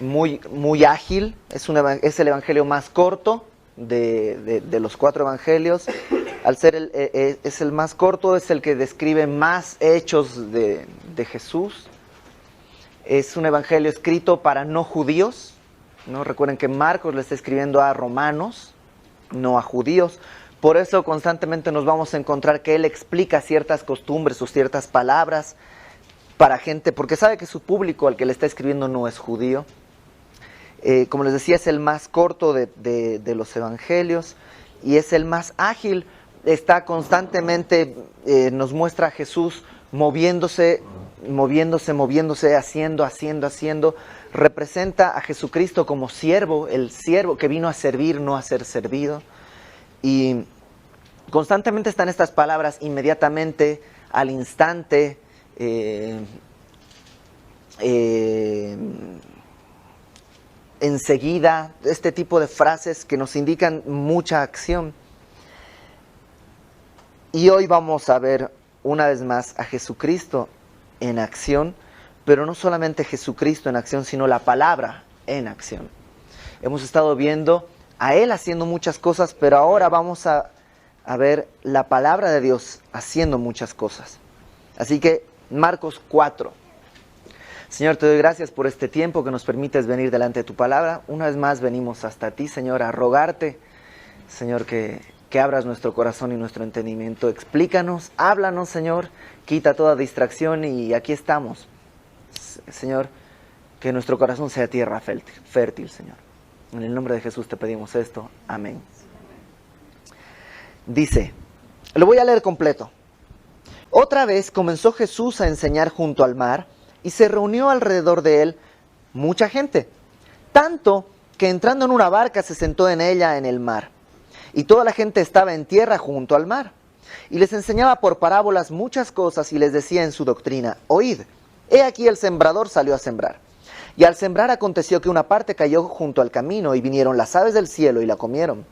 muy ágil, es el evangelio más corto de los 4 evangelios. Al ser es el más corto, es el que describe más hechos de Jesús. Es un evangelio escrito para no judíos, ¿no? Recuerden que Marcos le está escribiendo a romanos, no a judíos. Por eso constantemente nos vamos a encontrar que él explica ciertas costumbres o ciertas palabras para gente, porque sabe que su público al que le está escribiendo no es judío. Como les decía, es el más corto de los evangelios y es el más ágil. Está constantemente, nos muestra a Jesús moviéndose, haciendo. Representa a Jesucristo como siervo, el siervo que vino a servir, no a ser servido. Y constantemente están estas palabras: inmediatamente, al instante, enseguida, este tipo de frases que nos indican mucha acción. Y hoy vamos a ver una vez más a Jesucristo en acción, pero no solamente Jesucristo en acción, sino la palabra en acción. Hemos estado viendo a Él haciendo muchas cosas, pero ahora vamos a ver la palabra de Dios haciendo muchas cosas. Así que Marcos 4. Señor, te doy gracias por este tiempo que nos permites venir delante de tu palabra. Una vez más venimos hasta ti, Señor, a rogarte, Señor, que abras nuestro corazón y nuestro entendimiento. Explícanos, háblanos, Señor, quita toda distracción y aquí estamos. Señor, que nuestro corazón sea tierra fértil, Señor. En el nombre de Jesús te pedimos esto. Amén. Dice, lo voy a leer completo. Otra vez comenzó Jesús a enseñar junto al mar y se reunió alrededor de él mucha gente, tanto que entrando en una barca se sentó en ella en el mar. Y toda la gente estaba en tierra junto al mar. Y les enseñaba por parábolas muchas cosas y les decía en su doctrina: oíd, he aquí el sembrador salió a sembrar. Y al sembrar aconteció que una parte cayó junto al camino y vinieron las aves del cielo y la comieron.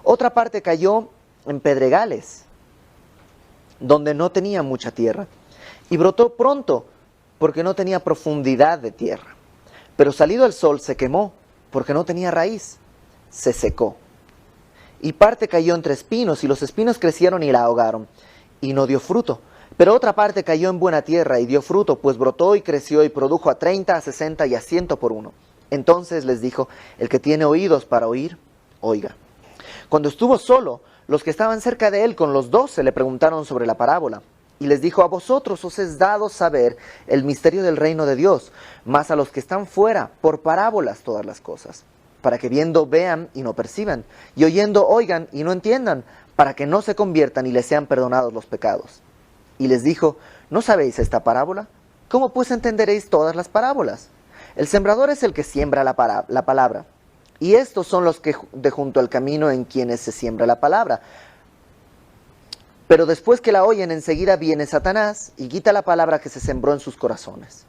Otra parte cayó en pedregales, donde no tenía mucha tierra. Y brotó pronto, porque no tenía profundidad de tierra. Pero salido el sol se quemó, porque no tenía raíz, se secó. Y parte cayó entre espinos, y los espinos crecieron y la ahogaron, y no dio fruto. Pero otra parte cayó en buena tierra, y dio fruto, pues brotó y creció, y produjo a 30, a 60 y a 100 por uno. Entonces les dijo: el que tiene oídos para oír, oiga. Cuando estuvo solo, los que estaban cerca de él con los 12 le preguntaron sobre la parábola. Y les dijo: a vosotros os es dado saber el misterio del reino de Dios, mas a los que están fuera, por parábolas todas las cosas, para que viendo vean y no perciban, y oyendo oigan y no entiendan, para que no se conviertan y les sean perdonados los pecados. Y les dijo: ¿no sabéis esta parábola? ¿Cómo pues entenderéis todas las parábolas? El sembrador es el que siembra la palabra, y estos son los que de junto al camino en quienes se siembra la palabra. Pero después que la oyen, enseguida viene Satanás y quita la palabra que se sembró en sus corazones.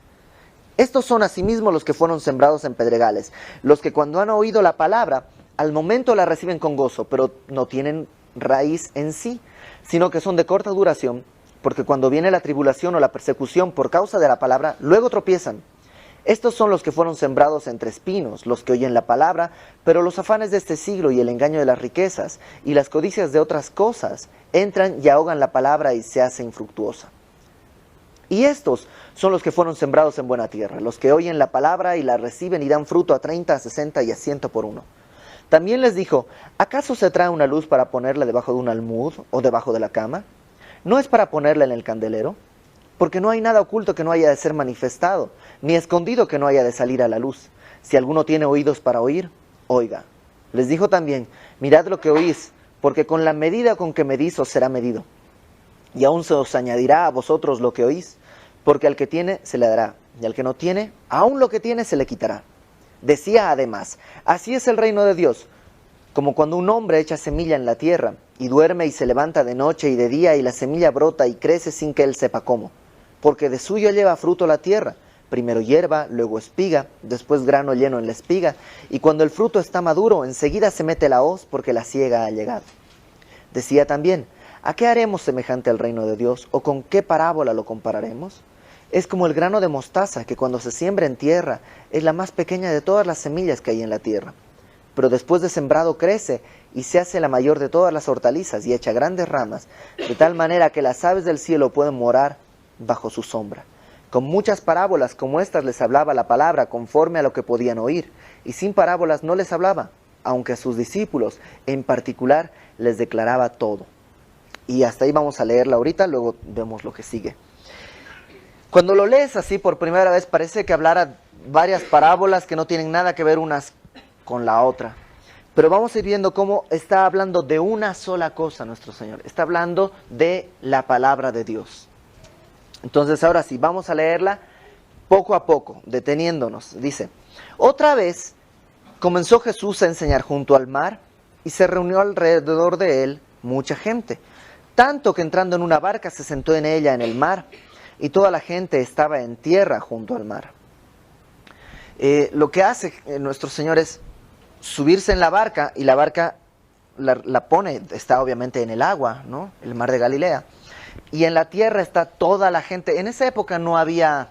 Estos son asimismo los que fueron sembrados en pedregales, los que cuando han oído la palabra, al momento la reciben con gozo, pero no tienen raíz en sí, sino que son de corta duración, porque cuando viene la tribulación o la persecución por causa de la palabra, luego tropiezan. Estos son los que fueron sembrados entre espinos, los que oyen la palabra, pero los afanes de este siglo y el engaño de las riquezas y las codicias de otras cosas entran y ahogan la palabra y se hace infructuosa. Y estos son los que fueron sembrados en buena tierra, los que oyen la palabra y la reciben y dan fruto a 30, a 60 y a 100 por uno. También les dijo: ¿acaso se trae una luz para ponerla debajo de un almud o debajo de la cama? ¿No es para ponerla en el candelero? Porque no hay nada oculto que no haya de ser manifestado, ni escondido que no haya de salir a la luz. Si alguno tiene oídos para oír, oiga. Les dijo también: mirad lo que oís, porque con la medida con que medís os será medido. Y aún se os añadirá a vosotros lo que oís, porque al que tiene se le dará, y al que no tiene, aún lo que tiene se le quitará. Decía además: así es el reino de Dios, como cuando un hombre echa semilla en la tierra, y duerme y se levanta de noche y de día, y la semilla brota y crece sin que él sepa cómo. Porque de suyo lleva fruto la tierra, primero hierba, luego espiga, después grano lleno en la espiga, y cuando el fruto está maduro, enseguida se mete la hoz, porque la siega ha llegado. Decía también: ¿a qué haremos semejante al reino de Dios? ¿O con qué parábola lo compararemos? Es como el grano de mostaza, que cuando se siembra en tierra es la más pequeña de todas las semillas que hay en la tierra. Pero después de sembrado crece y se hace la mayor de todas las hortalizas y echa grandes ramas, de tal manera que las aves del cielo pueden morar bajo su sombra. Con muchas parábolas como estas les hablaba la palabra conforme a lo que podían oír, y sin parábolas no les hablaba, aunque a sus discípulos en particular les declaraba todo. Y hasta ahí vamos a leerla ahorita, luego vemos lo que sigue. Cuando lo lees así por primera vez parece que hablara varias parábolas que no tienen nada que ver unas con la otra. Pero vamos a ir viendo cómo está hablando de una sola cosa nuestro Señor. Está hablando de la palabra de Dios. Entonces ahora sí, vamos a leerla poco a poco, deteniéndonos. Dice, otra vez comenzó Jesús a enseñar junto al mar y se reunió alrededor de él mucha gente. Tanto que entrando en una barca se sentó en ella en el mar y toda la gente estaba en tierra junto al mar. Lo que hace nuestro Señor es subirse en la barca, y la barca la pone, está obviamente en el agua, ¿no? El mar de Galilea. Y en la tierra está toda la gente. En esa época no había,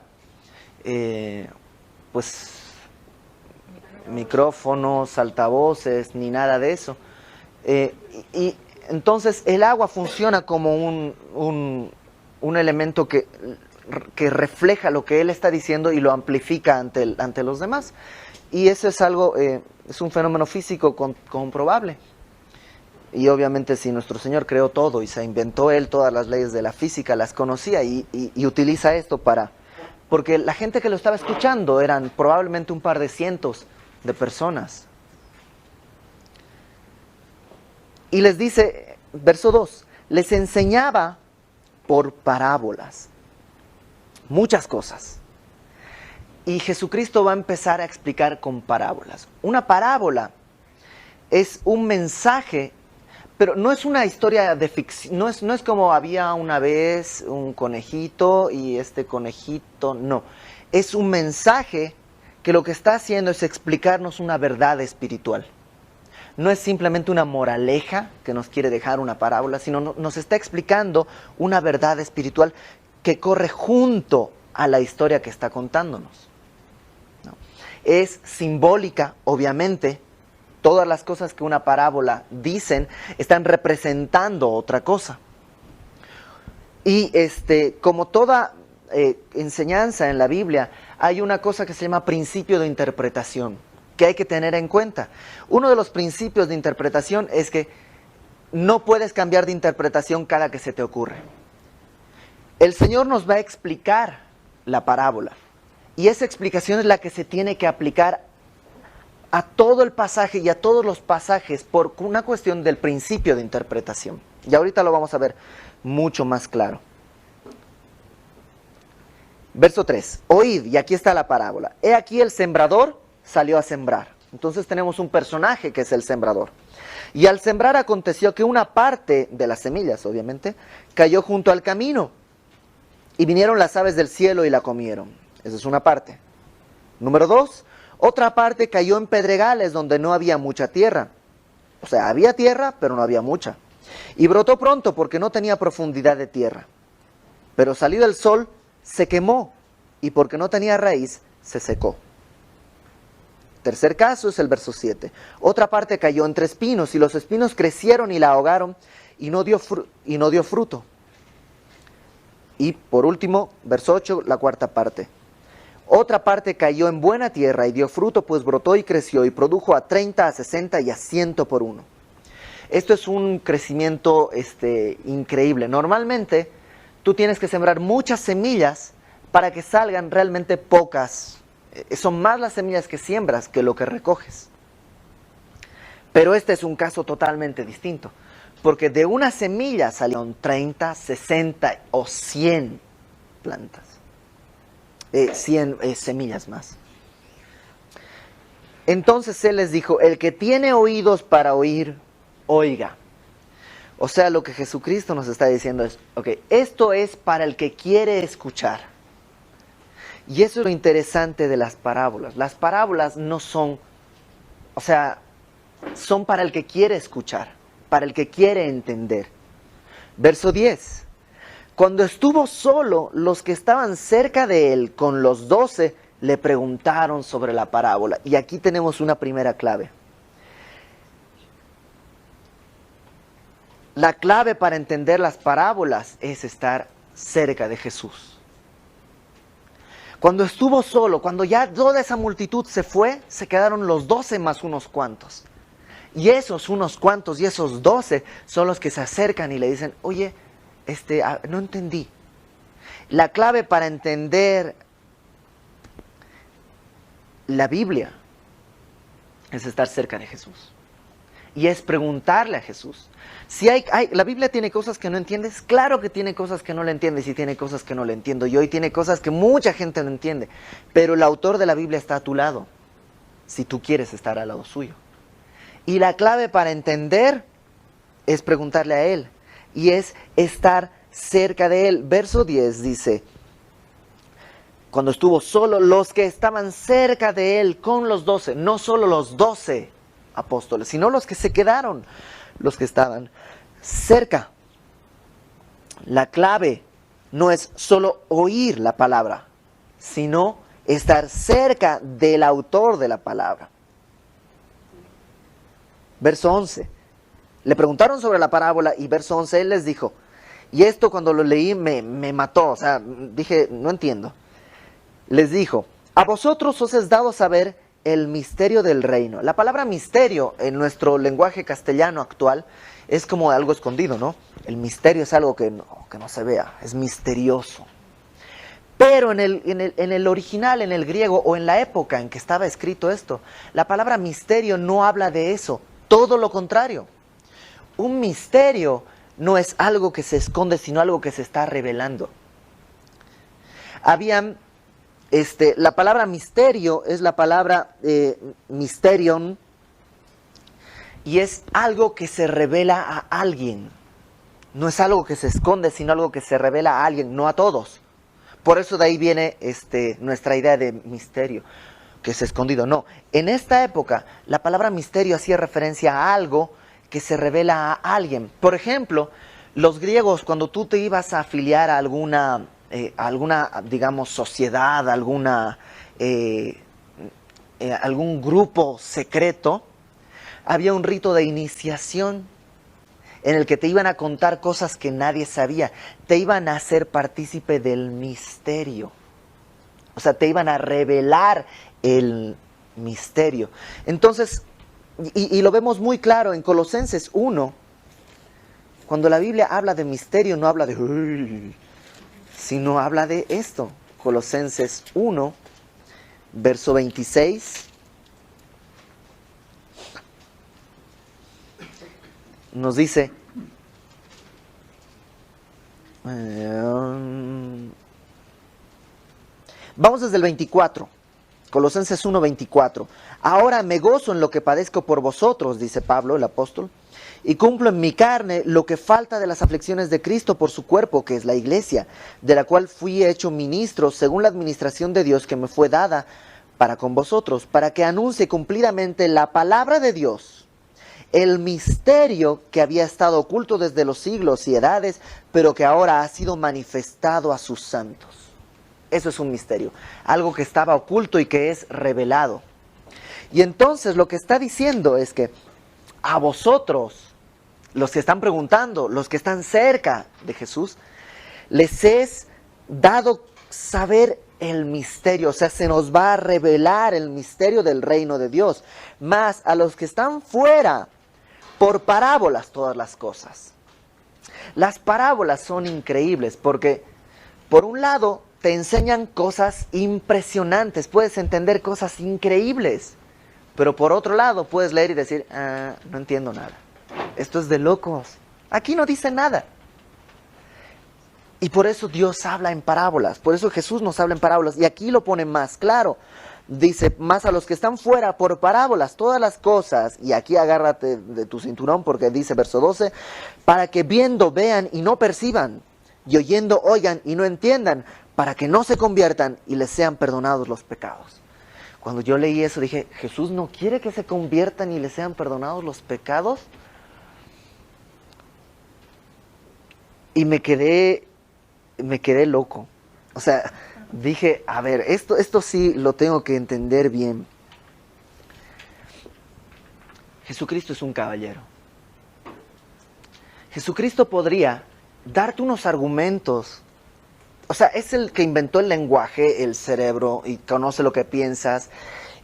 micrófonos, altavoces, ni nada de eso. Y entonces el agua funciona como un elemento que refleja lo que él está diciendo y lo amplifica ante los demás. Y eso es algo, es un fenómeno físico comprobable. Y obviamente si nuestro Señor creó todo y se inventó Él todas las leyes de la física, las conocía y utiliza esto porque la gente que lo estaba escuchando eran probablemente un par de cientos de personas. Y les dice, verso 2, les enseñaba por parábolas muchas cosas. Y Jesucristo va a empezar a explicar con parábolas. Una parábola es un mensaje, pero no es una historia de ficción, no es como había una vez un conejito y este conejito, no. Es un mensaje que lo que está haciendo es explicarnos una verdad espiritual. No es simplemente una moraleja que nos quiere dejar una parábola, sino nos está explicando una verdad espiritual que corre junto a la historia que está contándonos. Es simbólica, obviamente. Todas las cosas que una parábola dicen están representando otra cosa. Y como toda enseñanza en la Biblia, hay una cosa que se llama principio de interpretación, que hay que tener en cuenta. Uno de los principios de interpretación es que no puedes cambiar de interpretación cada que se te ocurre. El Señor nos va a explicar la parábola. Y esa explicación es la que se tiene que aplicar a todo el pasaje y a todos los pasajes por una cuestión del principio de interpretación. Y ahorita lo vamos a ver mucho más claro. Verso 3. Oíd, y aquí está la parábola. He aquí el sembrador salió a sembrar. Entonces tenemos un personaje que es el sembrador. Y al sembrar aconteció que una parte de las semillas, obviamente, cayó junto al camino. Y vinieron las aves del cielo y la comieron. Esa es una parte. Número 2, otra parte cayó en pedregales donde no había mucha tierra. O sea, había tierra, pero no había mucha. Y brotó pronto porque no tenía profundidad de tierra. Pero salido el sol, se quemó, y porque no tenía raíz, se secó. Tercer caso es el verso 7. Otra parte cayó entre espinos, y los espinos crecieron y la ahogaron, y no dio fruto. Y por último, verso 8, la cuarta parte. Otra parte cayó en buena tierra y dio fruto, pues brotó y creció y produjo a 30, a 60 y a 100 por uno. Esto es un crecimiento increíble. Normalmente tú tienes que sembrar muchas semillas para que salgan realmente pocas. Son más las semillas que siembras que lo que recoges. Pero este es un caso totalmente distinto, porque de una semilla salieron 30, 60 o 100 plantas. 100 semillas más. Entonces él les dijo, el que tiene oídos para oír, oiga. O sea, lo que Jesucristo nos está diciendo es, esto es para el que quiere escuchar. Y eso es lo interesante de las parábolas. Las parábolas no son, son para el que quiere escuchar, para el que quiere entender. Verso 10. Cuando estuvo solo, los que estaban cerca de él con los 12 le preguntaron sobre la parábola. Y aquí tenemos una primera clave. La clave para entender las parábolas es estar cerca de Jesús. Cuando estuvo solo, cuando ya toda esa multitud se fue, se quedaron los 12 más unos cuantos. Y esos unos cuantos y esos 12 son los que se acercan y le dicen, oye, no entendí. La clave para entender la Biblia es estar cerca de Jesús. Y es preguntarle a Jesús. Si la Biblia tiene cosas que no entiendes, claro que tiene cosas que no le entiendes y tiene cosas que no le entiendo yo y tiene cosas que mucha gente no entiende. Pero el autor de la Biblia está a tu lado, si tú quieres estar al lado suyo. Y la clave para entender es preguntarle a Él. Y es estar cerca de Él. Verso 10 dice, cuando estuvo solo, los que estaban cerca de Él con los 12, no solo los 12 apóstoles, sino los que se quedaron, los que estaban cerca. La clave no es solo oír la palabra, sino estar cerca del autor de la palabra. Verso 11. Le preguntaron sobre la parábola y verso 11 él les dijo, y esto cuando lo leí me mató, o sea, dije, no entiendo. Les dijo, a vosotros os es dado saber el misterio del reino. La palabra misterio en nuestro lenguaje castellano actual es como algo escondido, ¿no? El misterio es algo que no se vea, es misterioso. Pero en el original, en el griego o en la época en que estaba escrito esto, la palabra misterio no habla de eso, todo lo contrario. Un misterio no es algo que se esconde, sino algo que se está revelando. La palabra misterio es la palabra mysterion, y es algo que se revela a alguien. No es algo que se esconde, sino algo que se revela a alguien, no a todos. Por eso de ahí viene nuestra idea de misterio, que es escondido. No, en esta época la palabra misterio hacía referencia a algo que se revela a alguien. Por ejemplo, los griegos, cuando tú te ibas a afiliar a alguna digamos, sociedad, algún grupo secreto, había un rito de iniciación en el que te iban a contar cosas que nadie sabía. Te iban a hacer partícipe del misterio. O sea, te iban a revelar el misterio. Entonces, y lo vemos muy claro en Colosenses 1, cuando la Biblia habla de misterio, no habla de... "Uy", sino habla de esto. Colosenses 1, verso 26. Nos dice, vamos desde el 24, Colosenses 1, 24. Ahora me gozo en lo que padezco por vosotros, dice Pablo, el apóstol, y cumplo en mi carne lo que falta de las aflicciones de Cristo por su cuerpo, que es la iglesia, de la cual fui hecho ministro según la administración de Dios que me fue dada para con vosotros, para que anuncie cumplidamente la palabra de Dios, el misterio que había estado oculto desde los siglos y edades, pero que ahora ha sido manifestado a sus santos. Eso es un misterio, algo que estaba oculto y que es revelado. Y entonces lo que está diciendo es que a vosotros, los que están preguntando, los que están cerca de Jesús, les es dado saber el misterio, o sea, se nos va a revelar el misterio del reino de Dios. Más a los que están fuera, por parábolas todas las cosas. Las parábolas son increíbles porque, por un lado, te enseñan cosas impresionantes, puedes entender cosas increíbles, pero por otro lado puedes leer y decir, no entiendo nada, esto es de locos, aquí no dice nada. Y por eso Dios habla en parábolas, por eso Jesús nos habla en parábolas, y aquí lo pone más claro. Dice, más a los que están fuera por parábolas, todas las cosas, y aquí agárrate de tu cinturón porque dice verso 12, para que viendo vean y no perciban, y oyendo oigan y no entiendan, para que no se conviertan y les sean perdonados los pecados. Cuando yo leí eso dije, ¿Jesús no quiere que se conviertan y les sean perdonados los pecados? Y me quedé me quedé loco. O sea, dije, a ver, esto sí lo tengo que entender bien. Jesucristo es un caballero. Jesucristo podría darte unos argumentos. O sea, es el que inventó el lenguaje, el cerebro, y conoce lo que piensas.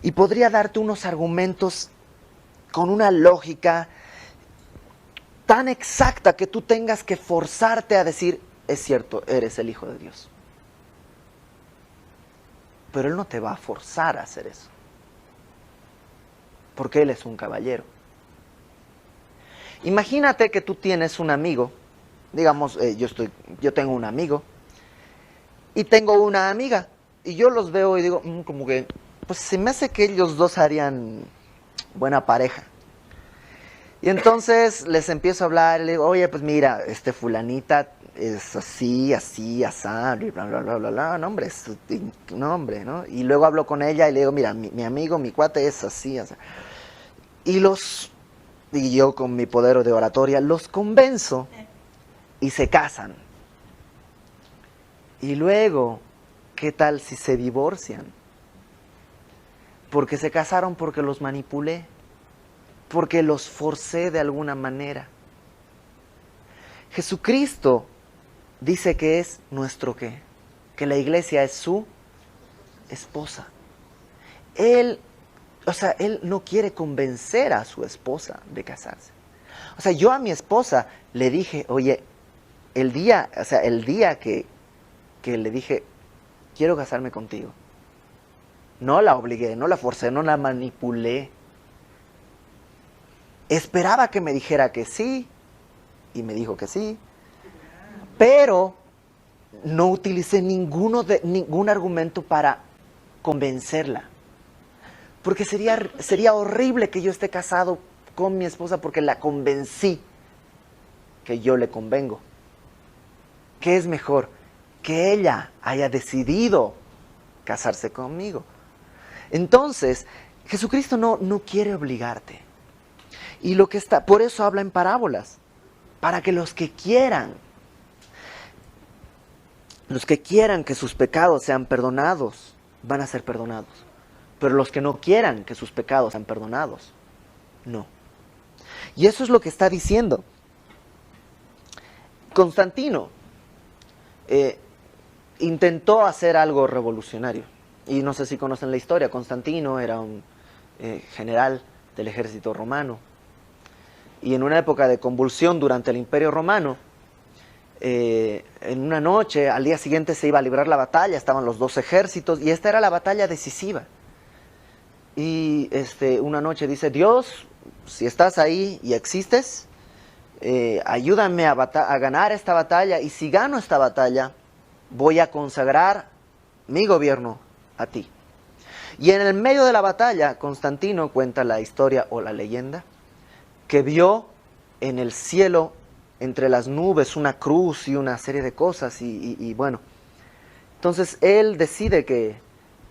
Y podría darte unos argumentos con una lógica tan exacta que tú tengas que forzarte a decir, es cierto, eres el Hijo de Dios. Pero Él no te va a forzar a hacer eso. Porque Él es un caballero. Imagínate que tú tienes un amigo, digamos, yo tengo un amigo y tengo una amiga, y yo los veo y digo, como que, pues se me hace que ellos dos harían buena pareja. Y entonces les empiezo a hablar y le digo, oye, pues mira, fulanita es así, así, asá, bla, bla, bla, bla, bla, no hombre, ¿no? Y luego hablo con ella y le digo, mira, mi amigo, mi cuate es así, así. Y yo con mi poder de oratoria los convenzo y se casan. Y luego, ¿qué tal si se divorcian? Porque se casaron porque los manipulé, porque los forcé de alguna manera. Jesucristo dice que es nuestro ¿qué? Que la iglesia es su esposa. Él no quiere convencer a su esposa de casarse. O sea, yo a mi esposa le dije, oye, el día que le dije, quiero casarme contigo, no la obligué, no la forcé, no la manipulé. Esperaba que me dijera que sí, y me dijo que sí, pero no utilicé ningún argumento para convencerla. Porque sería horrible que yo esté casado con mi esposa porque la convencí que yo le convengo. ¿Qué es mejor? Que ella haya decidido casarse conmigo. Entonces, Jesucristo no quiere obligarte. Y por eso habla en parábolas. Para que los que quieran que sus pecados sean perdonados, van a ser perdonados. Pero los que no quieran que sus pecados sean perdonados, no. Y eso es lo que está diciendo. Constantino intentó hacer algo revolucionario. Y no sé si conocen la historia. Constantino era un general del ejército romano. Y en una época de convulsión durante el Imperio Romano, en una noche, al día siguiente se iba a librar la batalla, estaban los dos ejércitos, y esta era la batalla decisiva. Y una noche dice, Dios, si estás ahí y existes, ayúdame a ganar esta batalla, y si gano esta batalla, voy a consagrar mi gobierno a ti. Y en el medio de la batalla, Constantino cuenta la historia o la leyenda, que vio en el cielo, entre las nubes, una cruz y una serie de cosas, y bueno, entonces él decide que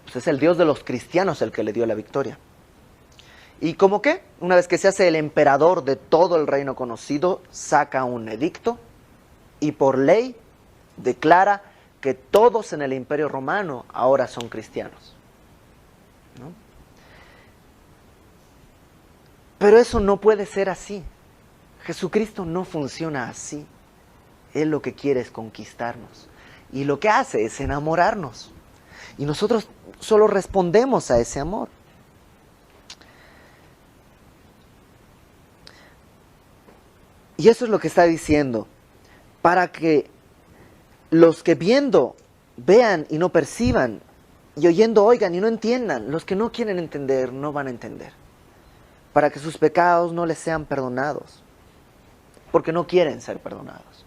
pues, es el Dios de los cristianos el que le dio la victoria. ¿Y cómo qué? Una vez que se hace el emperador de todo el reino conocido, saca un edicto y por ley declara que todos en el Imperio Romano ahora son cristianos, ¿no? Pero eso no puede ser así. Jesucristo no funciona así. Él lo que quiere es conquistarnos. Y lo que hace es enamorarnos. Y nosotros solo respondemos a ese amor. Y eso es lo que está diciendo. Para que los que viendo vean y no perciban, y oyendo oigan y no entiendan, los que no quieren entender no van a entender. Para que sus pecados no les sean perdonados. Porque no quieren ser perdonados.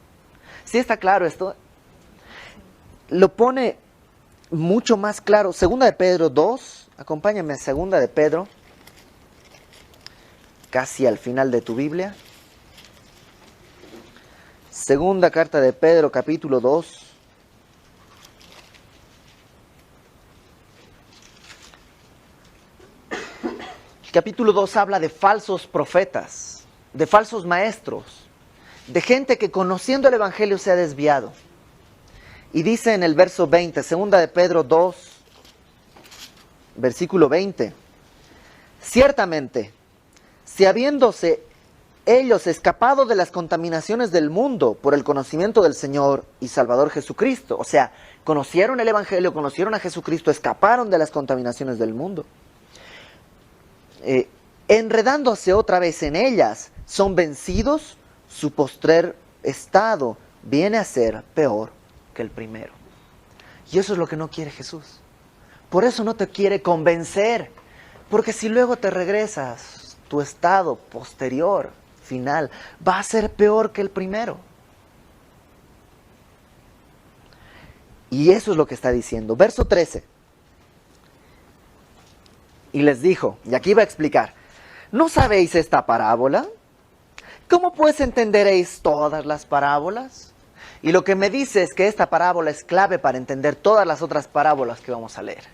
¿Sí está claro esto? Lo pone mucho más claro. Segunda de Pedro 2. Acompáñame a Segunda de Pedro. Casi al final de tu Biblia. Segunda carta de Pedro, capítulo 2. El capítulo 2 habla de falsos profetas, de falsos maestros, de gente que conociendo el Evangelio se ha desviado. Y dice en el verso 20, segunda de Pedro 2, versículo 20. Ciertamente, si habiéndose ellos escapado de las contaminaciones del mundo por el conocimiento del Señor y Salvador Jesucristo, o sea, conocieron el Evangelio, conocieron a Jesucristo, escaparon de las contaminaciones del mundo, enredándose otra vez en ellas, son vencidos, su postrer estado viene a ser peor que el primero. Y eso es lo que no quiere Jesús. Por eso no te quiere convencer, porque si luego te regresas, tu estado posterior, final, va a ser peor que el primero. Y eso es lo que está diciendo. Verso 13. Y les dijo, y aquí va a explicar, ¿no sabéis esta parábola? ¿Cómo pues entenderéis todas las parábolas? Y lo que me dice es que esta parábola es clave para entender todas las otras parábolas que vamos a leer.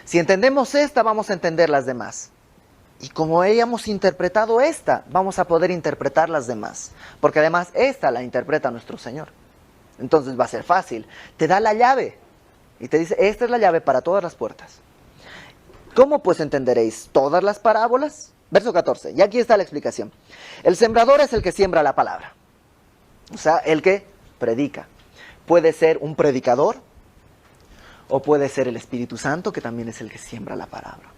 Si entendemos esta, vamos a entender las demás. Y como hayamos interpretado esta, vamos a poder interpretar las demás. Porque además esta la interpreta nuestro Señor. Entonces va a ser fácil. Te da la llave. Y te dice, esta es la llave para todas las puertas. ¿Cómo pues entenderéis todas las parábolas? Verso 14. Y aquí está la explicación. El sembrador es el que siembra la palabra. O sea, el que predica. Puede ser un predicador. O puede ser el Espíritu Santo, que también es el que siembra la palabra.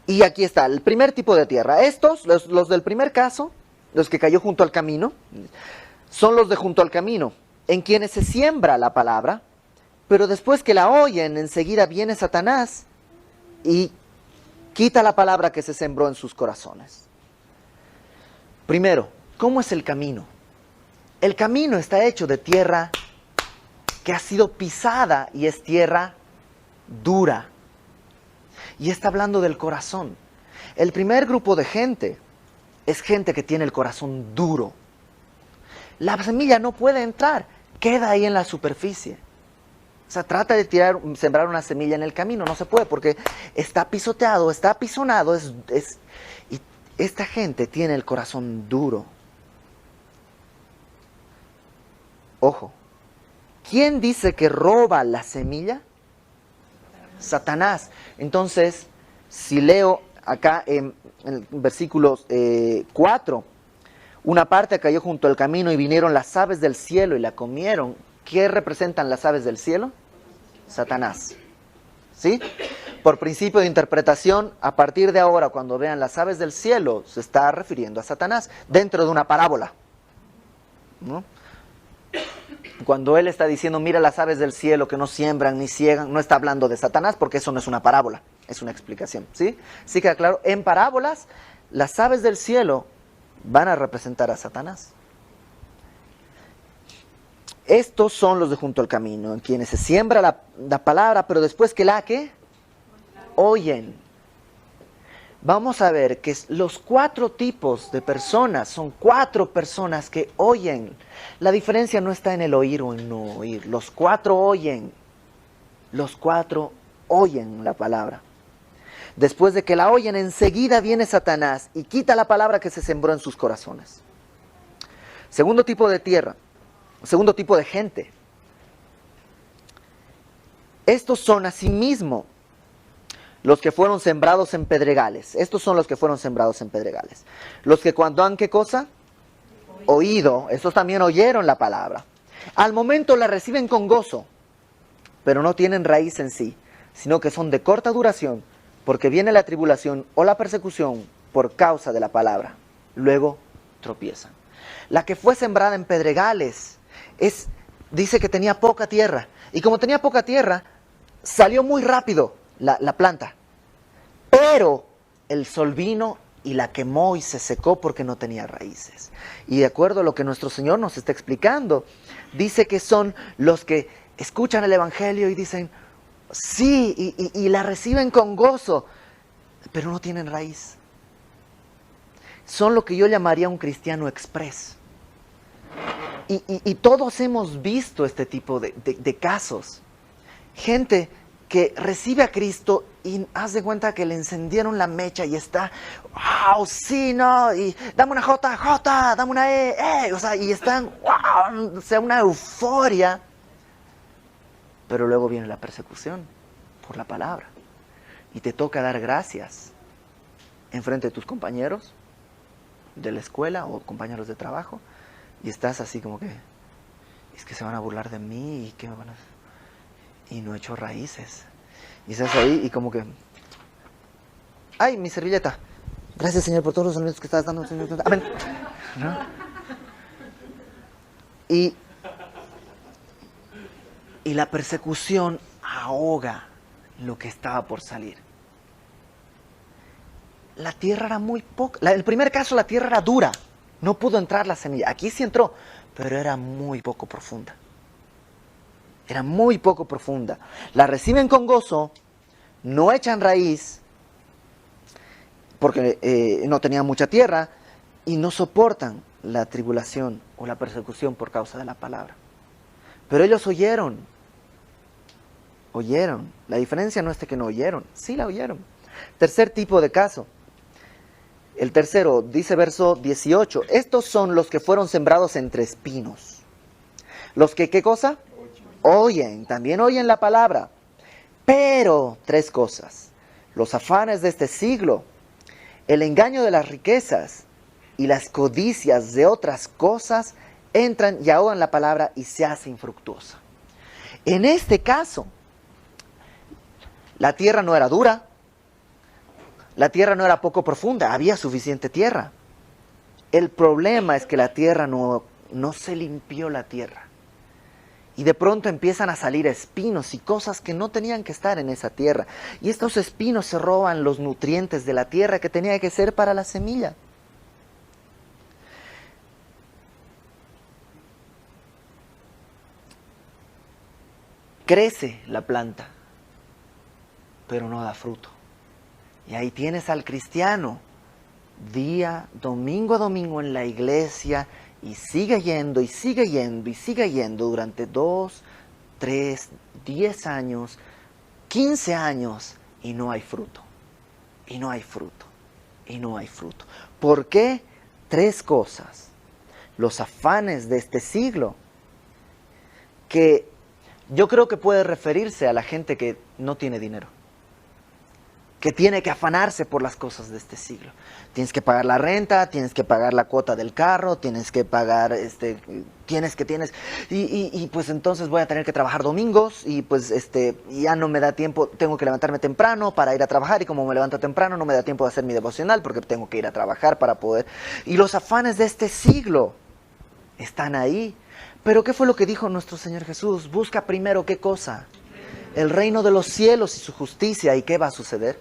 Y aquí está, el primer tipo de tierra. Estos, los del primer caso, los que cayó junto al camino, son los de junto al camino, en quienes se siembra la palabra, pero después que la oyen, enseguida viene Satanás y quita la palabra que se sembró en sus corazones. Primero, ¿cómo es el camino? El camino está hecho de tierra que ha sido pisada y es tierra dura. Y está hablando del corazón. El primer grupo de gente es gente que tiene el corazón duro. La semilla no puede entrar, queda ahí en la superficie. O sea, trata de sembrar una semilla en el camino, no se puede porque está pisoteado, está apisonado. Y esta gente tiene el corazón duro. Ojo, ¿quién dice que roba la semilla? Satanás. Entonces, si leo acá en el versículo 4, una parte cayó junto al camino y vinieron las aves del cielo y la comieron. ¿Qué representan las aves del cielo? Satanás. ¿Sí? Por principio de interpretación, a partir de ahora, cuando vean las aves del cielo, se está refiriendo a Satanás dentro de una parábola, ¿no? Cuando él está diciendo, mira las aves del cielo que no siembran ni ciegan, no está hablando de Satanás porque eso no es una parábola, es una explicación. ¿Sí? Sí queda claro, en parábolas, las aves del cielo van a representar a Satanás. Estos son los de junto al camino, en quienes se siembra la palabra, pero después que ¿qué? Oyen. Vamos a ver que los 4 tipos de personas son 4 personas que oyen. La diferencia no está en el oír o en no oír. Los 4 oyen. Los 4 oyen la palabra. Después de que la oyen, enseguida viene Satanás y quita la palabra que se sembró en sus corazones. Segundo tipo de tierra. Segundo tipo de gente. Estos son asimismo los que fueron sembrados en pedregales. Estos son los que fueron sembrados en pedregales. Los que cuando han, ¿qué cosa? Oído. Estos también oyeron la palabra. Al momento la reciben con gozo, pero no tienen raíz en sí, sino que son de corta duración, porque viene la tribulación o la persecución por causa de la palabra. Luego tropiezan. La que fue sembrada en pedregales dice que tenía poca tierra. Y como tenía poca tierra, salió muy rápido la planta, pero el sol vino y la quemó y se secó porque no tenía raíces. Y de acuerdo a lo que nuestro Señor nos está explicando, dice que son los que escuchan el Evangelio y dicen, sí, y la reciben con gozo, pero no tienen raíz. Son lo que yo llamaría un cristiano express. Y todos hemos visto este tipo de casos. Gente que recibe a Cristo y haz de cuenta que le encendieron la mecha y está, wow, sí, no, y dame una J, J, dame una E, o sea, y están, wow, o sea, una euforia. Pero luego viene la persecución por la palabra y te toca dar gracias enfrente de tus compañeros de la escuela o compañeros de trabajo y estás así como que, es que se van a burlar de mí y que me van a... Y no he hecho raíces. Y estás ahí y como que... ¡Ay, mi servilleta! Gracias, Señor, por todos los sonidos que estás dando. Amén. ¿No? Y la persecución ahoga lo que estaba por salir. La tierra era muy poca. El primer caso, la tierra era dura. No pudo entrar la semilla. Aquí sí entró, pero era muy poco profunda. Era muy poco profunda. La reciben con gozo, no echan raíz, porque no tenían mucha tierra, y no soportan la tribulación o la persecución por causa de la palabra. Pero ellos oyeron. Oyeron. La diferencia no es de que no oyeron. Sí la oyeron. Tercer tipo de caso. El tercero, dice verso 18. Estos son los que fueron sembrados entre espinos. Los que, ¿qué cosa? Oyen, también oyen la palabra. Pero, tres cosas. Los afanes de este siglo, el engaño de las riquezas y las codicias de otras cosas entran y ahogan la palabra y se hace infructuosa. En este caso, la tierra no era dura, la tierra no era poco profunda, había suficiente tierra. El problema es que la tierra no se limpió la tierra. Y de pronto empiezan a salir espinos y cosas que no tenían que estar en esa tierra. Y estos espinos se roban los nutrientes de la tierra que tenía que ser para la semilla. Crece la planta, pero no da fruto. Y ahí tienes al cristiano, domingo a domingo en la iglesia, y sigue yendo, y sigue yendo, y sigue yendo durante 2, 3, 10 años, 15 años, y no hay fruto. Y no hay fruto. Y no hay fruto. ¿Por qué? Tres cosas. Los afanes de este siglo, que yo creo que puede referirse a la gente que no tiene dinero, que tiene que afanarse por las cosas de este siglo. Tienes que pagar la renta, tienes que pagar la cuota del carro, tienes que pagar, y pues entonces voy a tener que trabajar domingos, y pues ya no me da tiempo, tengo que levantarme temprano para ir a trabajar, y como me levanto temprano no me da tiempo de hacer mi devocional, porque tengo que ir a trabajar para poder... Y los afanes de este siglo están ahí. Pero ¿qué fue lo que dijo nuestro Señor Jesús? Busca primero, ¿qué cosa? El reino de los cielos y su justicia, ¿y qué va a suceder?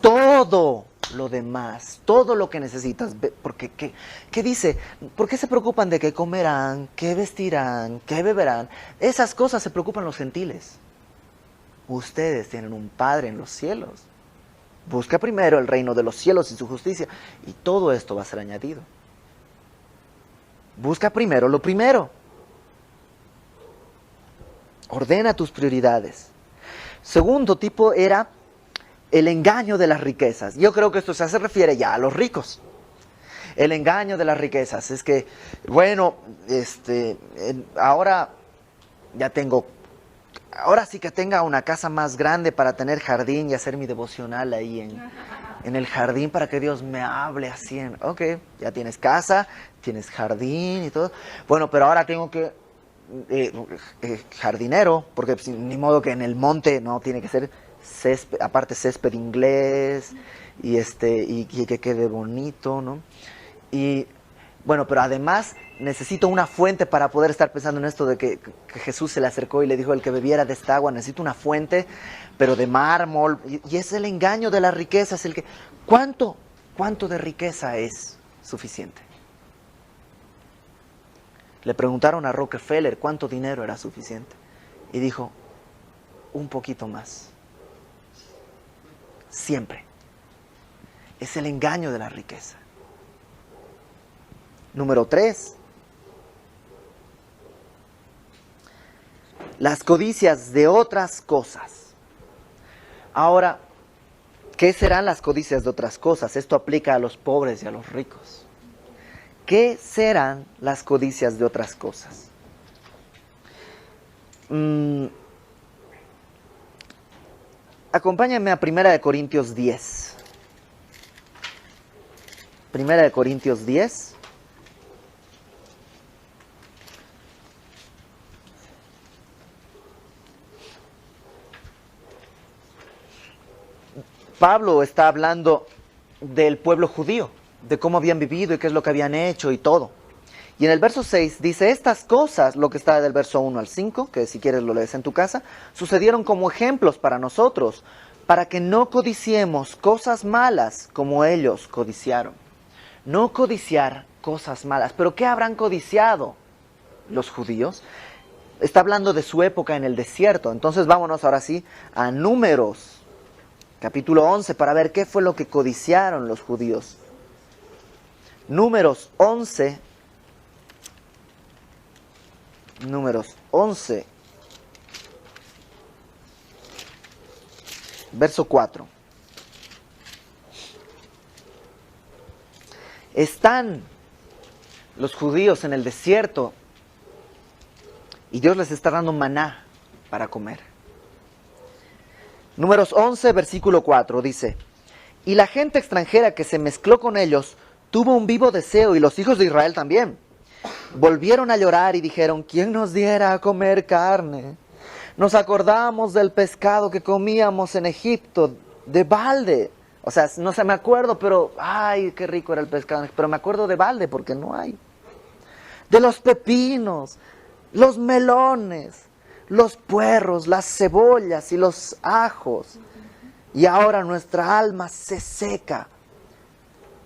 Todo lo demás, todo lo que necesitas, porque ¿qué dice? ¿Por qué se preocupan de qué comerán, qué vestirán, qué beberán? Esas cosas se preocupan los gentiles. Ustedes tienen un Padre en los cielos. Busca primero el reino de los cielos y su justicia, y todo esto va a ser añadido. Busca primero lo primero. Ordena tus prioridades. Segundo tipo era el engaño de las riquezas. Yo creo que esto se refiere ya a los ricos. El engaño de las riquezas es que, bueno, ahora ya tengo, ahora sí que tenga una casa más grande para tener jardín y hacer mi devocional ahí en el jardín para que Dios me hable así. Ok, ya tienes casa, tienes jardín y todo. Bueno, pero ahora tengo que jardinero, porque pues, ni modo que en el monte no tiene que ser césped, aparte césped inglés y que quede bonito, ¿no? Y bueno, pero además necesito una fuente para poder estar pensando en esto de que Jesús se le acercó y le dijo: el que bebiera de esta agua, necesito una fuente, pero de mármol. Y es el engaño de la riqueza, es el que... ¿Cuánto de riqueza es suficiente? Le preguntaron a Rockefeller cuánto dinero era suficiente. Y dijo: un poquito más. Siempre. Es el engaño de la riqueza. Número 3. Las codicias de otras cosas. Ahora, ¿qué serán las codicias de otras cosas? Esto aplica a los pobres y a los ricos. ¿Qué serán las codicias de otras cosas? Acompáñame a 1 Corintios 10. 1 Corintios 10. Pablo está hablando del pueblo judío, de cómo habían vivido y qué es lo que habían hecho y todo. Y en el verso 6 dice, estas cosas, lo que está del verso 1 al 5, que si quieres lo lees en tu casa, sucedieron como ejemplos para nosotros, para que no codiciemos cosas malas como ellos codiciaron. No codiciar cosas malas. ¿Pero qué habrán codiciado los judíos? Está hablando de su época en el desierto. Entonces vámonos ahora sí a Números, capítulo 11, para ver qué fue lo que codiciaron los judíos. Números 11, verso 4. Están los judíos en el desierto y Dios les está dando maná para comer. Números 11, versículo 4 dice, y la gente extranjera que se mezcló con ellos tuvo un vivo deseo, y los hijos de Israel también. Volvieron a llorar y dijeron, ¿quién nos diera a comer carne? Nos acordamos del pescado que comíamos en Egipto, de balde. O sea, no sé, me acuerdo, pero, ay, qué rico era el pescado. Pero me acuerdo de balde porque no hay. De los pepinos, los melones, los puerros, las cebollas y los ajos. Y ahora nuestra alma se seca,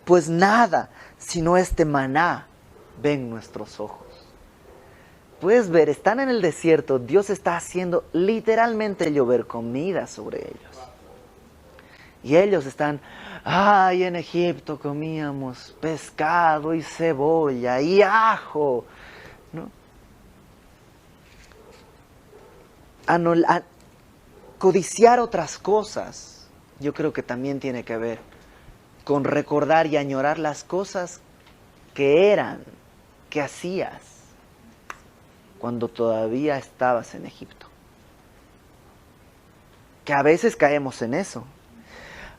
pues nada, sino este maná ven nuestros ojos. Puedes ver, están en el desierto, Dios está haciendo literalmente llover comida sobre ellos. Y ellos están, ay, en Egipto comíamos pescado y cebolla y ajo, ¿no? Codiciar otras cosas, yo creo que también tiene que ver con recordar y añorar las cosas que eran, que hacías cuando todavía estabas en Egipto. Que a veces caemos en eso.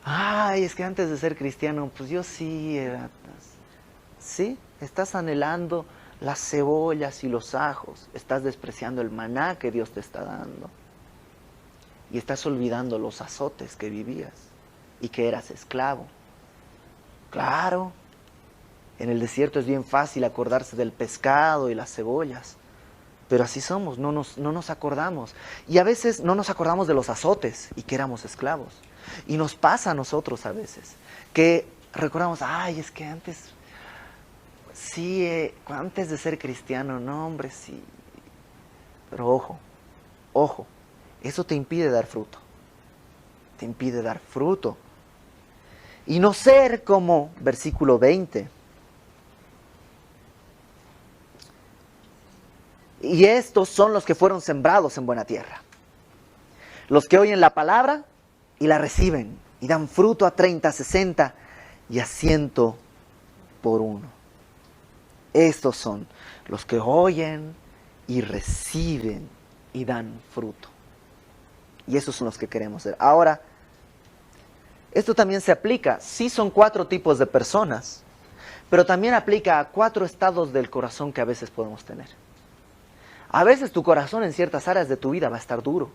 Ay, es que antes de ser cristiano, pues yo sí era... Sí, estás anhelando las cebollas y los ajos. Estás despreciando el maná que Dios te está dando. Y estás olvidando los azotes que vivías y que eras esclavo. Claro, en el desierto es bien fácil acordarse del pescado y las cebollas. Pero así somos, no nos acordamos. Y a veces no nos acordamos de los azotes y que éramos esclavos. Y nos pasa a nosotros a veces, que recordamos, ay, es que antes, sí, antes de ser cristiano, no hombre, sí. Pero ojo, eso te impide dar fruto. Te impide dar fruto. Y no ser como, versículo 20. Y estos son los que fueron sembrados en buena tierra. Los que oyen la palabra y la reciben y dan fruto a 30, 60 y a 100 por uno. Estos son los que oyen y reciben y dan fruto. Y esos son los que queremos ser. Ahora, esto también se aplica, sí son 4 tipos de personas, pero también aplica a 4 estados del corazón que a veces podemos tener. A veces tu corazón en ciertas áreas de tu vida va a estar duro.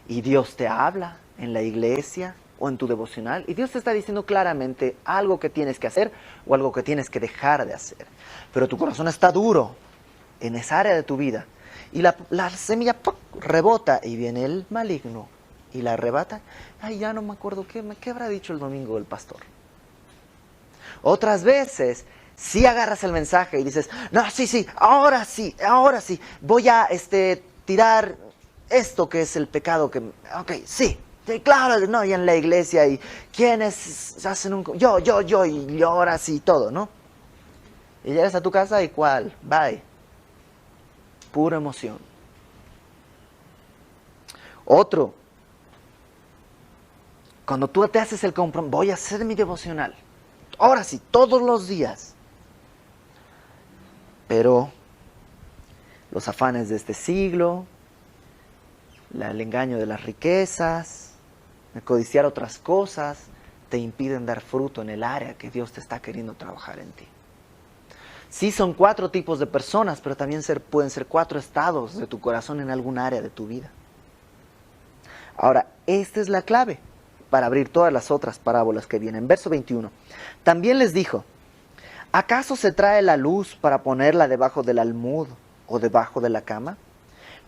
Y Dios te habla en la iglesia o en tu devocional. Y Dios te está diciendo claramente algo que tienes que hacer o algo que tienes que dejar de hacer. Pero tu corazón está duro en esa área de tu vida. Y la semilla ¡puc! Rebota y viene el maligno y la arrebata. Ay, ya no me acuerdo qué habrá dicho el domingo el pastor. Otras veces... si agarras el mensaje y dices, no, sí, ahora sí, voy a tirar esto que es el pecado que... Ok, sí, claro, no, y en la iglesia, y quienes hacen un... Yo, y ahora sí, todo, ¿no? Y llegas a tu casa y ¿cuál? Bye. Pura emoción. Otro Cuando tú te haces el compromiso, voy a hacer mi devocional. Ahora sí, todos los días. Pero los afanes de este siglo, el engaño de las riquezas, el codiciar otras cosas, te impiden dar fruto en el área que Dios te está queriendo trabajar en ti. Sí son 4 tipos de personas, pero también pueden ser 4 estados de tu corazón en algún área de tu vida. Ahora, esta es la clave para abrir todas las otras parábolas que vienen. Verso 21. También les dijo, ¿acaso se trae la luz para ponerla debajo del almud o debajo de la cama?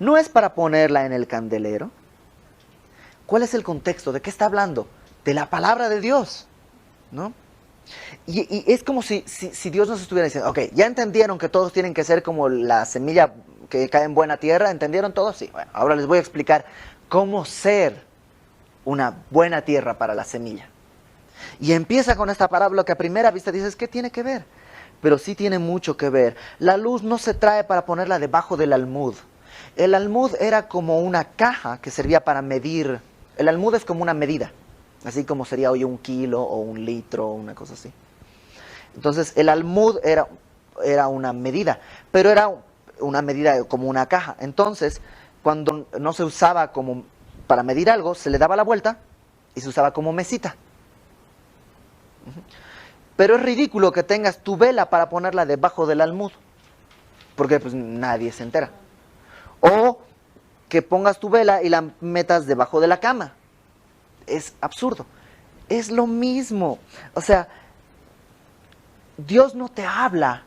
¿No es para ponerla en el candelero? ¿Cuál es el contexto? ¿De qué está hablando? De la palabra de Dios, ¿no? Y es como si Dios nos estuviera diciendo, ok, ya entendieron que todos tienen que ser como la semilla que cae en buena tierra, ¿entendieron todos? Sí, bueno, ahora les voy a explicar cómo ser una buena tierra para la semilla. Y empieza con esta parábola que a primera vista dices, ¿qué tiene que ver? Pero sí tiene mucho que ver. La luz no se trae para ponerla debajo del almud. El almud era como una caja que servía para medir. El almud es como una medida, así como sería hoy 1 kilo o 1 litro o una cosa así. Entonces el almud era una medida, pero era una medida como una caja. Entonces, cuando no se usaba como para medir algo, se le daba la vuelta y se usaba como mesita. Pero es ridículo que tengas tu vela para ponerla debajo del almud, porque pues nadie se entera. O que pongas tu vela y la metas debajo de la cama. Es absurdo. Es lo mismo. O sea, Dios no te habla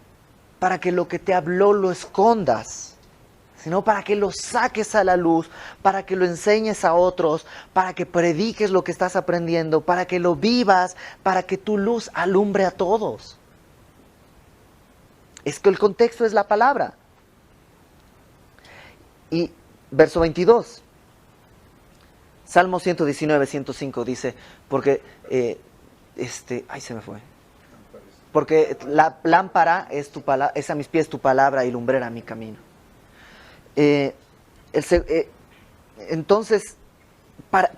para que lo que te habló lo escondas, sino para que lo saques a la luz, para que lo enseñes a otros, para que prediques lo que estás aprendiendo, para que lo vivas, para que tu luz alumbre a todos. Es que el contexto es la palabra. Y verso 22, Salmo 119, 105 dice, porque, ay se me fue. Porque la lámpara es a mis pies tu palabra y lumbrera mi camino. Entonces,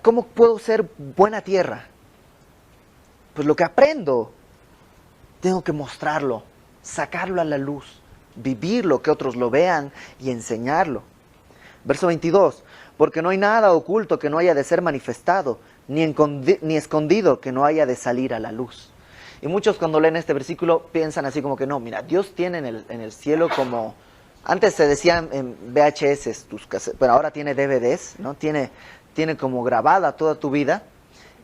¿cómo puedo ser buena tierra? Pues lo que aprendo, tengo que mostrarlo, sacarlo a la luz, vivirlo, que otros lo vean y enseñarlo. Verso 22, porque no hay nada oculto que no haya de ser manifestado, ni escondido que no haya de salir a la luz. Y muchos cuando leen este versículo piensan así como que no, mira, Dios tiene en el cielo como, antes se decían en VHS, pero ahora tiene DVDs, ¿no? Tiene como grabada toda tu vida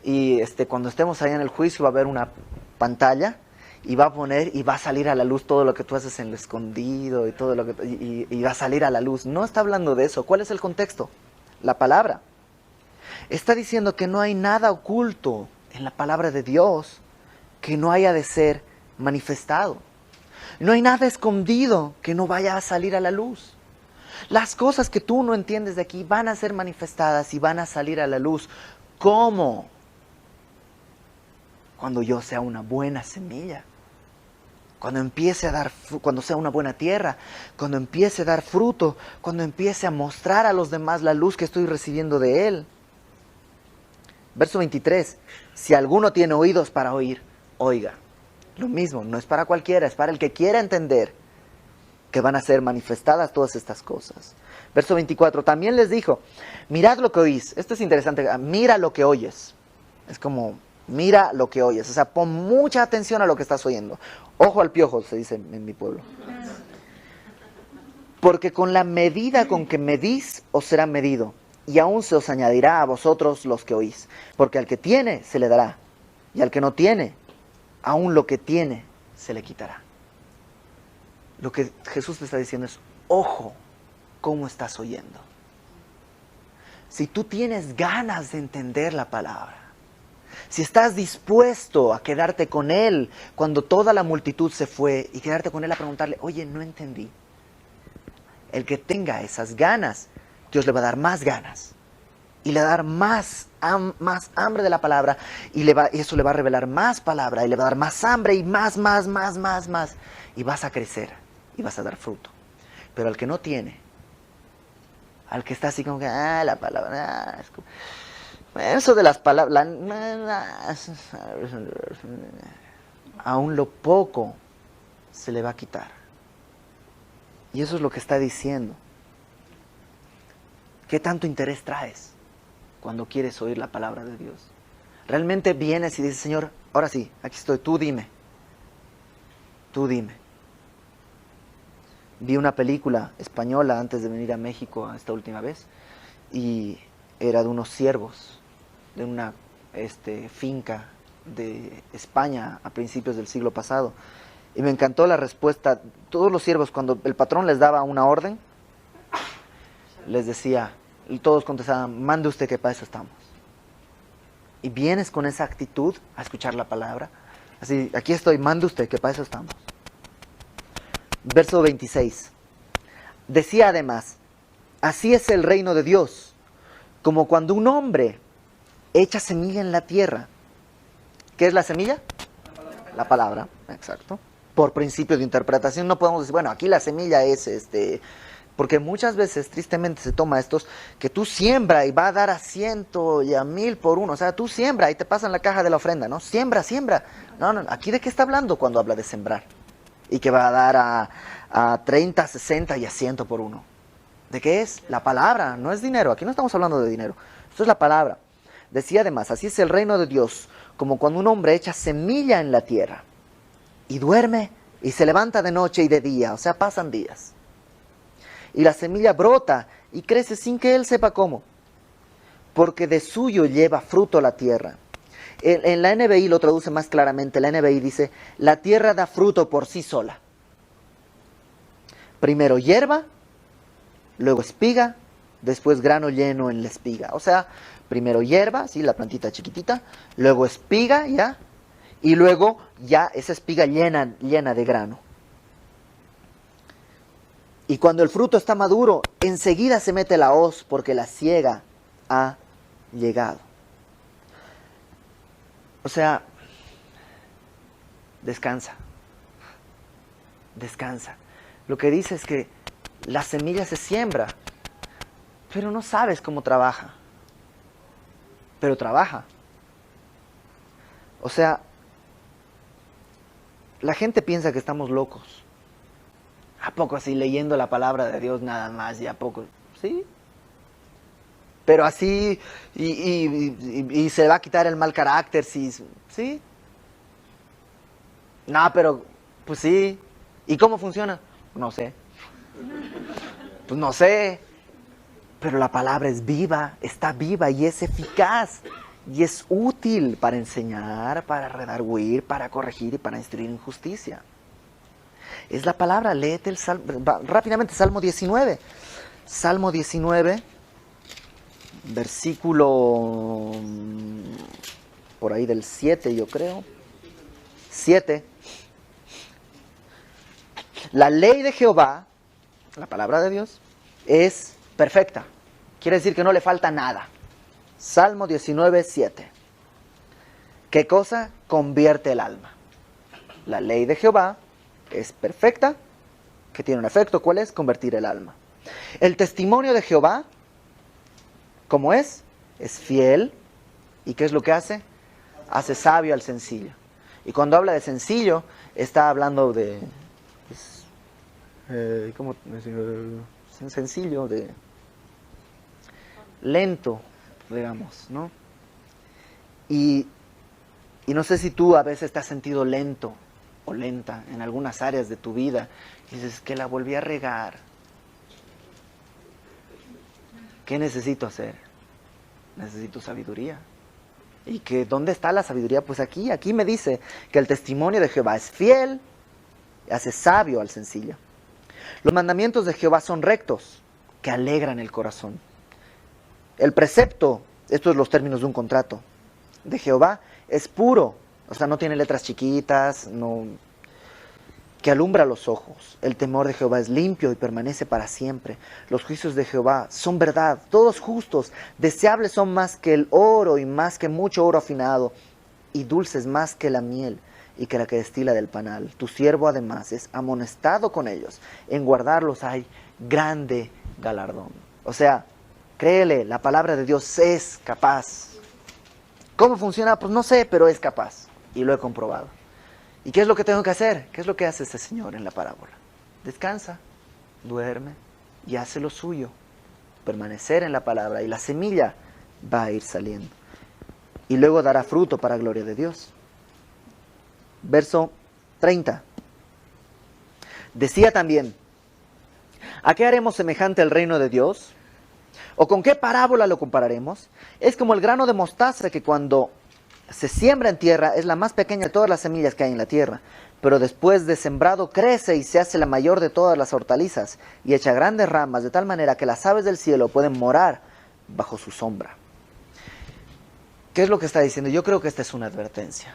y cuando estemos allá en el juicio va a haber una pantalla y va a poner y va a salir a la luz todo lo que tú haces en lo escondido y todo lo que y va a salir a la luz. No está hablando de eso. ¿Cuál es el contexto? La palabra. Está diciendo que no hay nada oculto en la palabra de Dios que no haya de ser manifestado. No hay nada escondido que no vaya a salir a la luz. Las cosas que tú no entiendes de aquí van a ser manifestadas y van a salir a la luz. ¿Cómo? Cuando yo sea una buena semilla. Cuando empiece a dar, cuando sea una buena tierra, cuando empiece a dar fruto, cuando empiece a mostrar a los demás la luz que estoy recibiendo de Él. Verso 23, si alguno tiene oídos para oír, oiga. Lo mismo, no es para cualquiera, es para el que quiera entender que van a ser manifestadas todas estas cosas. Verso 24, también les dijo, mirad lo que oís. Esto es interesante, mira lo que oyes. Es como, mira lo que oyes. O sea, pon mucha atención a lo que estás oyendo. Ojo al piojo, se dice en mi pueblo. Porque con la medida con que medís os será medido, y aún se os añadirá a vosotros los que oís. Porque al que tiene se le dará, y al que no tiene, aún lo que tiene se le quitará. Lo que Jesús te está diciendo es, ojo, cómo estás oyendo. Si tú tienes ganas de entender la palabra, si estás dispuesto a quedarte con Él cuando toda la multitud se fue y quedarte con Él a preguntarle, oye, no entendí. El que tenga esas ganas, Dios le va a dar más ganas y le va a dar más hambre de la palabra y eso le va a revelar más palabra y le va a dar más hambre y más y vas a crecer y vas a dar fruto. Pero al que no tiene, al que está así como que, la palabra, Eso de las palabras, aún lo poco se le va a quitar. Y eso es lo que está diciendo. ¿Qué tanto interés traes cuando quieres oír la palabra de Dios? Realmente vienes y dices, Señor, ahora sí, aquí estoy, tú dime. Tú dime. Vi una película española antes de venir a México esta última vez y era de unos siervos de una finca de España a principios del siglo pasado. Y me encantó la respuesta. Todos los siervos, cuando el patrón les daba una orden, les decía, y todos contestaban, mande usted que para eso estamos. Y vienes con esa actitud a escuchar la palabra. Así, aquí estoy, mande usted que para eso estamos. Verso 26. Decía además, así es el reino de Dios, como cuando un hombre echa semilla en la tierra. ¿Qué es la semilla? La palabra, exacto. Por principio de interpretación no podemos decir, bueno, aquí la semilla es porque muchas veces tristemente se toma estos que tú siembra y va a dar a 100 y a 1000 por uno. O sea, tú siembra y te pasan la caja de la ofrenda, ¿no? Siembra. No, ¿aquí de qué está hablando cuando habla de sembrar? Y que va a dar a 30, 60 y a 100 por uno. ¿De qué es? La palabra, no es dinero. Aquí no estamos hablando de dinero. Esto es la palabra. Decía además, así es el reino de Dios, como cuando un hombre echa semilla en la tierra y duerme y se levanta de noche y de día, o sea, pasan días. Y la semilla brota y crece sin que él sepa cómo, porque de suyo lleva fruto la tierra. En la NBI lo traduce más claramente. La NBI dice, la tierra da fruto por sí sola. Primero hierba, luego espiga, después grano lleno en la espiga. O sea, primero hierba, ¿sí? La plantita chiquitita, luego espiga, ¿ya? Y luego ya esa espiga llena de grano. Y cuando el fruto está maduro, enseguida se mete la hoz porque la siega ha llegado. O sea, descansa. Lo que dice es que la semilla se siembra, pero no sabes cómo trabaja. Pero trabaja. O sea, la gente piensa que estamos locos. ¿A poco así leyendo la palabra de Dios nada más? ¿Y a poco? Sí. Pero así, y se va a quitar el mal carácter, sí. ¿Sí? No, pero, pues sí. ¿Y cómo funciona? No sé. Pues no sé. Pero la palabra es viva, está viva y es eficaz. Y es útil para enseñar, para redarguir, para corregir y para instruir en justicia. Es la palabra, léete el Salmo, rápidamente, Salmo 19. Salmo 19, versículo por ahí del 7, yo creo. 7. La ley de Jehová, la palabra de Dios, es perfecta. Quiere decir que no le falta nada. Salmo 19, 7. ¿Qué cosa? Convierte el alma. La ley de Jehová es perfecta, que tiene un efecto. ¿Cuál es? Convertir el alma. El testimonio de Jehová, ¿cómo es? Es fiel. ¿Y qué es lo que hace? Hace sabio al sencillo. Y cuando habla de sencillo, está hablando de... ¿cómo decirlo? Sencillo, de... lento, digamos, ¿no? Y no sé si tú a veces te has sentido lento o lenta en algunas áreas de tu vida. Y dices, que la volví a regar. ¿Qué necesito hacer? Necesito sabiduría. ¿Y que dónde está la sabiduría? Pues aquí me dice que el testimonio de Jehová es fiel, hace sabio al sencillo. Los mandamientos de Jehová son rectos, que alegran el corazón. El precepto, estos son los términos de un contrato, de Jehová es puro, o sea, no tiene letras chiquitas, no, que alumbra los ojos. El temor de Jehová es limpio y permanece para siempre. Los juicios de Jehová son verdad, todos justos, deseables son más que el oro y más que mucho oro afinado, y dulces más que la miel y que la que destila del panal. Tu siervo además es amonestado con ellos, en guardarlos hay grande galardón. O sea, créele, la palabra de Dios es capaz ¿Cómo funciona? Pues no sé, pero es capaz. Y lo he comprobado. ¿Y qué es lo que tengo que hacer? ¿Qué es lo que hace este señor en la parábola? Descansa, duerme y hace lo suyo. Permanecer en la palabra y la semilla va a ir saliendo. Y luego dará fruto para gloria de Dios. Verso 30. Decía también, ¿a qué haremos semejante el reino de Dios? ¿O con qué parábola lo compararemos? Es como el grano de mostaza que cuando se siembra en tierra es la más pequeña de todas las semillas que hay en la tierra, pero después de sembrado crece y se hace la mayor de todas las hortalizas y echa grandes ramas de tal manera que las aves del cielo pueden morar bajo su sombra. ¿Qué es lo que está diciendo? Yo creo que esta es una advertencia.